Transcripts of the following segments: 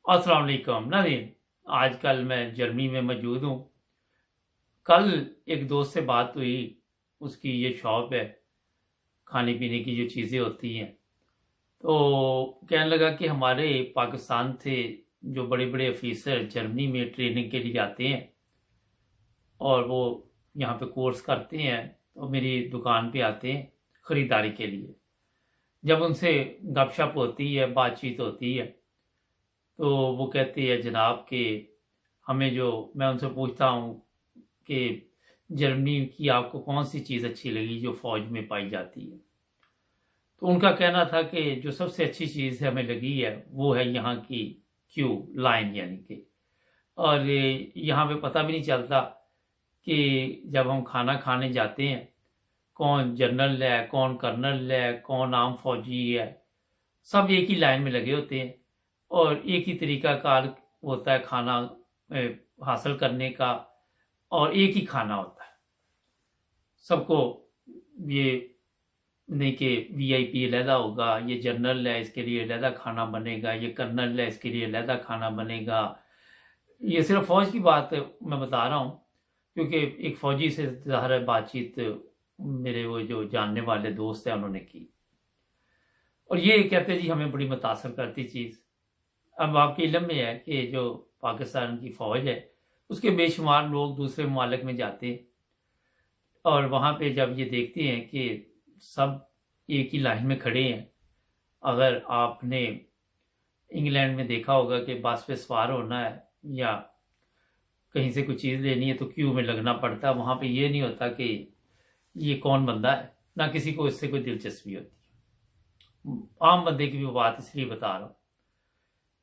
अस्सलाम वालेकुम नाज़रीन। आज कल मैं जर्मनी में मौजूद हूँ। कल एक दोस्त से बात हुई, उसकी ये शॉप है, खाने पीने की जो चीज़ें होती हैं। तो कहने लगा कि हमारे पाकिस्तान से जो बड़े बड़े ऑफिसर जर्मनी में ट्रेनिंग के लिए आते हैं और वो यहाँ पे कोर्स करते हैं, तो मेरी दुकान पे आते हैं ख़रीदारी के लिए। जब उनसे गपशप होती है, बातचीत होती है, तो वो कहते हैं जनाब कि हमें जो मैं उनसे पूछता हूँ कि जर्मनी की आपको कौन सी चीज़ अच्छी लगी जो फ़ौज में पाई जाती है। तो उनका कहना था कि जो सबसे अच्छी चीज़ हमें लगी है वो है यहाँ की क्यू लाइन, यानी कि और यहाँ पे पता भी नहीं चलता कि जब हम खाना खाने जाते हैं कौन जनरल है, कौन कर्नल है, कौन आम फौजी है। सब एक ही लाइन में लगे होते हैं और एक ही तरीका कार होता है खाना हासिल करने का, और एक ही खाना होता है सबको। ये नहीं कि वीआईपी अलहदा होगा, ये जनरल है इसके लिए अलहदा खाना बनेगा, ये कर्नल है इसके लिए अलहदा खाना बनेगा। ये सिर्फ फौज की बात मैं बता रहा हूँ, क्योंकि एक फौजी से ज़ाहिर है बातचीत मेरे वो जो जानने वाले दोस्त हैं उन्होंने की, और ये कहते जी हमें बड़ी मुतासर करती चीज़। अब आपके इल्म में है कि जो पाकिस्तान की फ़ौज है उसके बेशुमार लोग दूसरे ममालिक में जाते हैं और वहाँ पे जब ये देखते हैं कि सब एक ही लाइन में खड़े हैं। अगर आपने इंग्लैंड में देखा होगा कि बस पे सवार होना है या कहीं से कोई चीज़ लेनी है तो क्यू में लगना पड़ता है। वहाँ पे ये नहीं होता कि ये कौन बंदा है, ना किसी को इससे कोई दिलचस्पी होती है। आम बंदे की भी बात इसलिए बता रहा हूँ।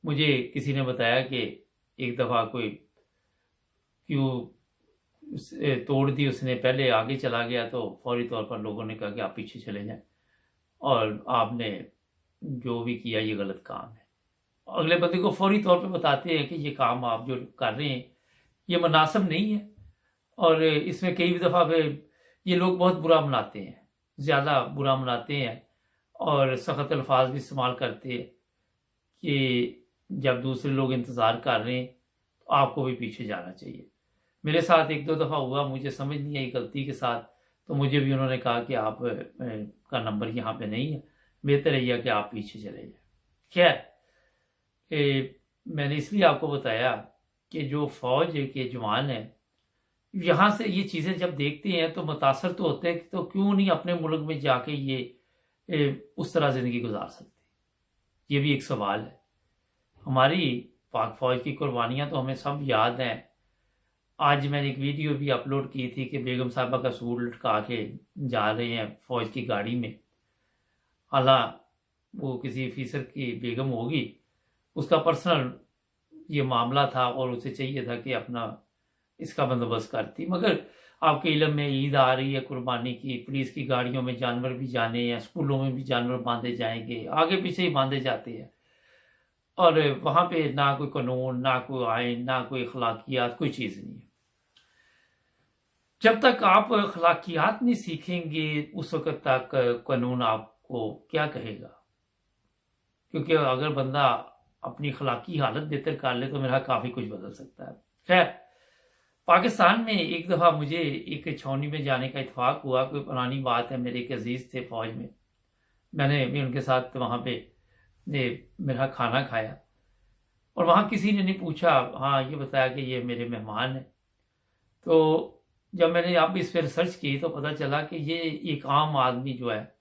मुझे किसी ने बताया कि एक दफ़ा कोई क्यू तोड़ दी उसने, पहले आगे चला गया तो फौरी तौर पर लोगों ने कहा कि आप पीछे चले जाएं और आपने जो भी किया ये गलत काम है। अगले बंदे को फौरी तौर पे बताते हैं कि ये काम आप जो कर रहे हैं ये मुनासिब नहीं है। और इसमें कई दफ़ा ये लोग बहुत बुरा मनाते हैं, ज़्यादा बुरा मनाते हैं और सख्त अल्फाज भी इस्तेमाल करते हैं कि जब दूसरे लोग इंतज़ार कर रहे हैं तो आपको भी पीछे जाना चाहिए। मेरे साथ एक दो दफ़ा हुआ, मुझे समझ नहीं आई गलती के साथ, तो मुझे भी उन्होंने कहा कि आप का नंबर यहाँ पे नहीं है, बेहतर है कि आप पीछे चले जाए। खैर मैंने इसलिए आपको बताया कि जो फ़ौज के जवान हैं यहाँ से ये चीज़ें जब देखते हैं तो मुतासर तो होते हैं कि तो क्यों नहीं अपने मुल्क में जाके ये उस तरह ज़िंदगी गुजार सकते। ये भी एक सवाल है। हमारी पाक फ़ौज की कुर्बानियाँ तो हमें सब याद हैं। आज मैंने एक वीडियो भी अपलोड की थी कि बेगम साहबा का सूट लटका के जा रहे हैं फ़ौज की गाड़ी में। हालांकि वो किसी ऑफिसर की बेगम होगी, उसका पर्सनल ये मामला था और उसे चाहिए था कि अपना इसका बंदोबस्त करती। मगर आपके इल्म में ईद आ रही है कुर्बानी की, पुलिस की गाड़ियों में जानवर भी जाने हैं, स्कूलों में भी जानवर बांधे जाएंगे, आगे पीछे ही बांधे जाते हैं और वहाँ पे ना कोई कानून, ना कोई आइन, ना कोई अखलाकियात, कोई चीज़ नहीं है। जब तक आप अखलाकियात नहीं सीखेंगे उस वक्त तक कानून आपको क्या कहेगा, क्योंकि अगर बंदा अपनी अखलाकी हालत बेहतर कर ले तो मेरा काफ़ी कुछ बदल सकता है। खैर पाकिस्तान में एक दफ़ा मुझे एक छावनी में जाने का इत्तेफाक हुआ। कोई पुरानी बात है, मेरे एक अजीज़ थे फ़ौज में, मैंने भी उनके साथ वहाँ पे मेरा खाना खाया और वहाँ किसी ने नहीं पूछा, हाँ ये बताया कि ये मेरे मेहमान हैं। तो जब मैंने आप इस पर रिसर्च की तो पता चला कि ये एक आम आदमी जो है,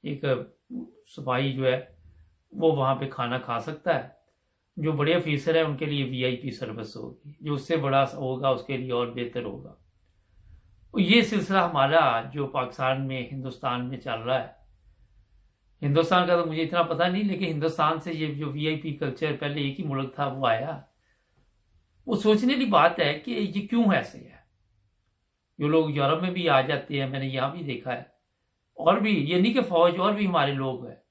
एक सिपाही जो है, वो वहाँ पे खाना खा सकता है। जो बड़े ऑफिसर हैं उनके लिए वीआईपी सर्विस होगी, जो उससे बड़ा होगा उसके लिए और बेहतर होगा। तो ये सिलसिला हमारा जो पाकिस्तान में, हिंदुस्तान में चल रहा है। हिंदुस्तान का तो मुझे इतना पता नहीं, लेकिन हिंदुस्तान से ये जो वीआईपी कल्चर, पहले एक ही मुल्क था वो आया। वो सोचने की बात है कि ये क्यों ऐसे है। जो लोग यूरोप में भी आ जाते हैं, मैंने यहाँ भी देखा है, और भी ये नहीं कि फौज, और भी हमारे लोग हैं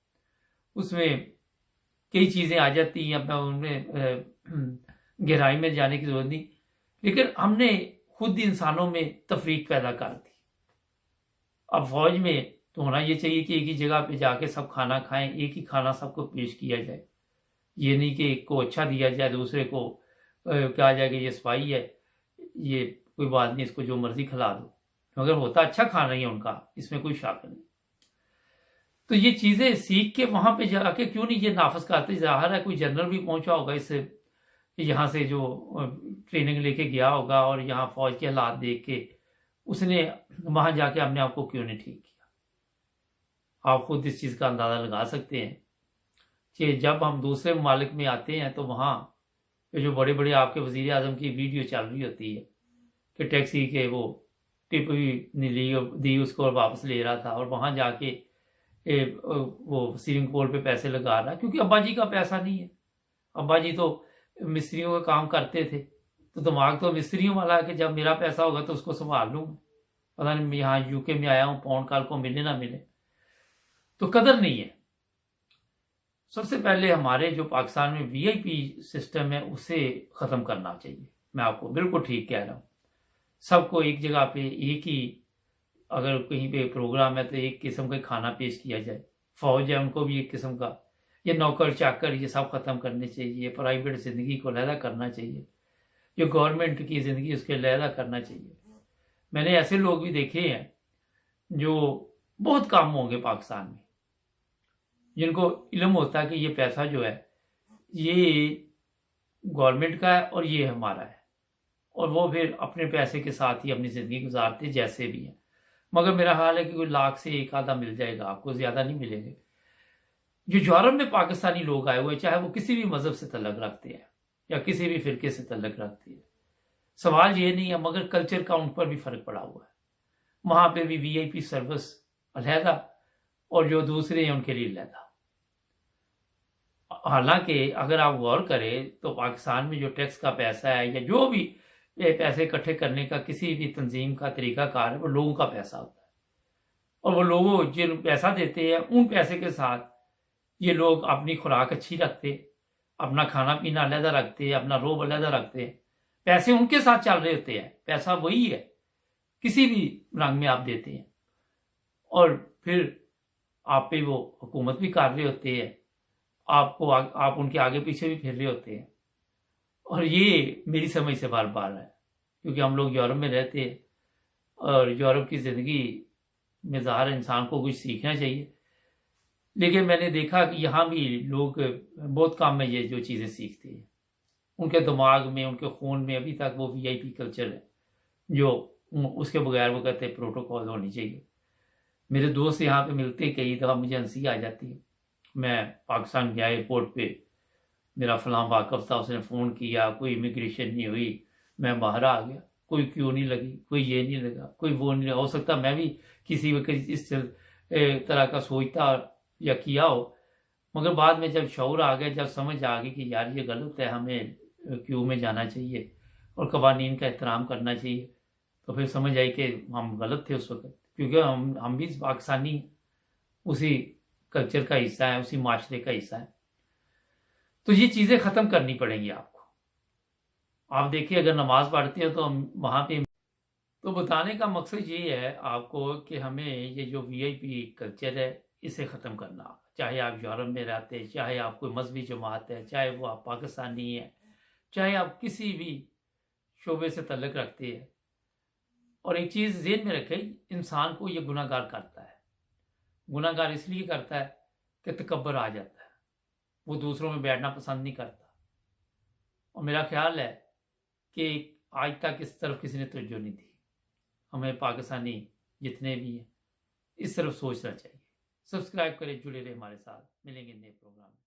उसमें कई चीज़ें आ जाती हैं। अब मैं उनमें गहराई में जाने की जरूरत नहीं, लेकिन हमने खुद इंसानों में तफरीक पैदा कर दी। अब फौज में तो होना ये चाहिए कि एक ही जगह पे जाके सब खाना खाएं, एक ही खाना सबको पेश किया जाए। ये नहीं कि एक को अच्छा दिया जाए, दूसरे को कहा जाए कि ये स्पाई है, ये कोई बात नहीं, इसको जो मर्जी खिला दो, मगर होता अच्छा खाना ही है उनका, इसमें कोई शक नहीं। तो ये चीजें सीख के वहां पे जाके क्यों नहीं ये नाफज करते? जाहिर है कोई जनरल भी पहुंचा होगा इस यहाँ से, जो ट्रेनिंग लेके गया होगा और यहाँ फौज के हालात देख के उसने वहां जाके अपने आप को क्यों नहीं ठीक किया। आप खुद इस चीज का अंदाजा लगा सकते हैं कि जब हम दूसरे ममालिक में आते हैं तो वहाँ जो बड़े बड़े आपके वजीर आजम की वीडियो चल रही होती है कि टैक्सी के वो टिप भी नहीं दी उसको और वापस ले रहा था, और वहां जाके वो स्विमिंग पूल पे पैसे लगा रहा है, क्योंकि अब्बा जी का पैसा नहीं है। अब्बा जी तो मिस्त्रियों का काम करते थे, तो दिमाग तो मिस्त्रियों वाला है कि जब मेरा पैसा होगा तो उसको संभाल लूँ। पता नहीं, यहाँ यूके में आया हूँ, पाउंड काल को मिले ना मिले, तो कदर नहीं है। सबसे पहले हमारे जो पाकिस्तान में वीआईपी सिस्टम है उसे खत्म करना चाहिए। मैं आपको बिल्कुल ठीक कह रहा हूँ। सबको एक जगह पे एक ही, अगर कहीं पे प्रोग्राम है तो एक किस्म का खाना पेश किया जाए। फौज है उनको भी एक किस्म का, ये नौकर चाकर ये सब खत्म करने चाहिए। प्राइवेट जिंदगी को लहदा करना चाहिए, जो गवर्नमेंट की जिंदगी उसके लहदा करना चाहिए। मैंने ऐसे लोग भी देखे हैं जो बहुत कम होंगे पाकिस्तान में, जिनको इल्म होता है कि ये पैसा जो है ये गवर्नमेंट का है और ये हमारा है, और वो फिर अपने पैसे के साथ ही अपनी जिंदगी गुजारते जैसे भी है। मगर मेरा हाल है कि कोई लाख से एक आधा मिल जाएगा, आपको ज्यादा नहीं मिलेंगे। जो यूरोप में पाकिस्तानी लोग आए हुए, चाहे वो किसी भी मजहब से तल्लक रखते हैं या किसी भी फिरके से तल्लक रखते हैं, सवाल ये नहीं है, मगर कल्चर का उन पर भी फर्क पड़ा हुआ है। वहां पे भी वीआईपी सर्विस अलहदा और जो दूसरे हैं उनके लिए अलहदा। हालांकि अगर आप गौर करें तो पाकिस्तान में जो टैक्स का पैसा है या जो भी पैसे इकट्ठे करने का किसी भी तंजीम का तरीकाकार है, वो लोगों का पैसा होता है, और वो लोगों जिन पैसा देते हैं उन पैसे के साथ ये लोग अपनी खुराक अच्छी रखते, अपना खाना पीना अलहदा रखते, अपना रोब अलहदा रखते। पैसे उनके साथ चल रहे होते हैं, पैसा वही है किसी भी रंग में आप देते हैं, और फिर आप पे वो हुकूमत भी कर रहे होते हैं, आप उनके आगे पीछे भी फिर रहे होते हैं। और ये मेरी समझ से बार बार है, क्योंकि हम लोग यूरोप में रहते हैं और यूरोप की ज़िंदगी में ज़ाहिर इंसान को कुछ सीखना चाहिए, लेकिन मैंने देखा कि यहाँ भी लोग बहुत कम में ये जो चीज़ें सीखते हैं। उनके दिमाग में, उनके खून में अभी तक वो वीआईपी कल्चर है, जो उसके बगैर वो कहते हैं प्रोटोकॉल होनी चाहिए। मेरे दोस्त यहाँ पे मिलते, कई दफ़ा मुझे हंसी आ जाती है। मैं पाकिस्तान गया एयरपोर्ट पे, मेरा फलां वाकफ था, उसने फ़ोन किया, कोई इमिग्रेशन नहीं हुई, मैं बाहर आ गया, कोई क्यों नहीं लगी, कोई ये नहीं लगा, कोई वो नहीं लगा। हो सकता मैं भी किसी वक्त इस तरह का सोचता या किया हो, मगर बाद में जब शऊर आ गया, जब समझ आ गई कि यार ये गलत है, हमें क्यू में जाना चाहिए और कवानीन का एहतराम करना चाहिए, तो फिर समझ आई कि हम गलत थे उस वक्त, क्योंकि हम भी पाकिस्तानी उसी कल्चर का हिस्सा है, उसी माशरे का हिस्सा है। तो ये चीज़ें ख़त्म करनी पड़ेंगी आपको। आप देखिए, अगर नमाज पढ़ते हो तो वहाँ पे, तो बताने का मकसद ये है आपको कि हमें ये जो वीआईपी कल्चर है इसे ख़त्म करना। चाहे आप यूरोप में रहते हैं, चाहे आप कोई मजहबी जमात है, चाहे वो आप पाकिस्तानी हैं, चाहे आप किसी भी शोबे से तल्लक रखते हैं। और एक चीज़ ज़हन में रखें, इंसान को ये गुनाहगार करता है। गुनाहगार इसलिए करता है कि तकब्बर आ जाता है, वो दूसरों में बैठना पसंद नहीं करता। और मेरा ख्याल है कि आज तक इस तरफ किसी ने तवज्जो नहीं दी। हमें पाकिस्तानी जितने भी हैं इस तरफ सोचना चाहिए। सब्सक्राइब करें, जुड़े रहे हमारे साथ। मिलेंगे नए प्रोग्राम में।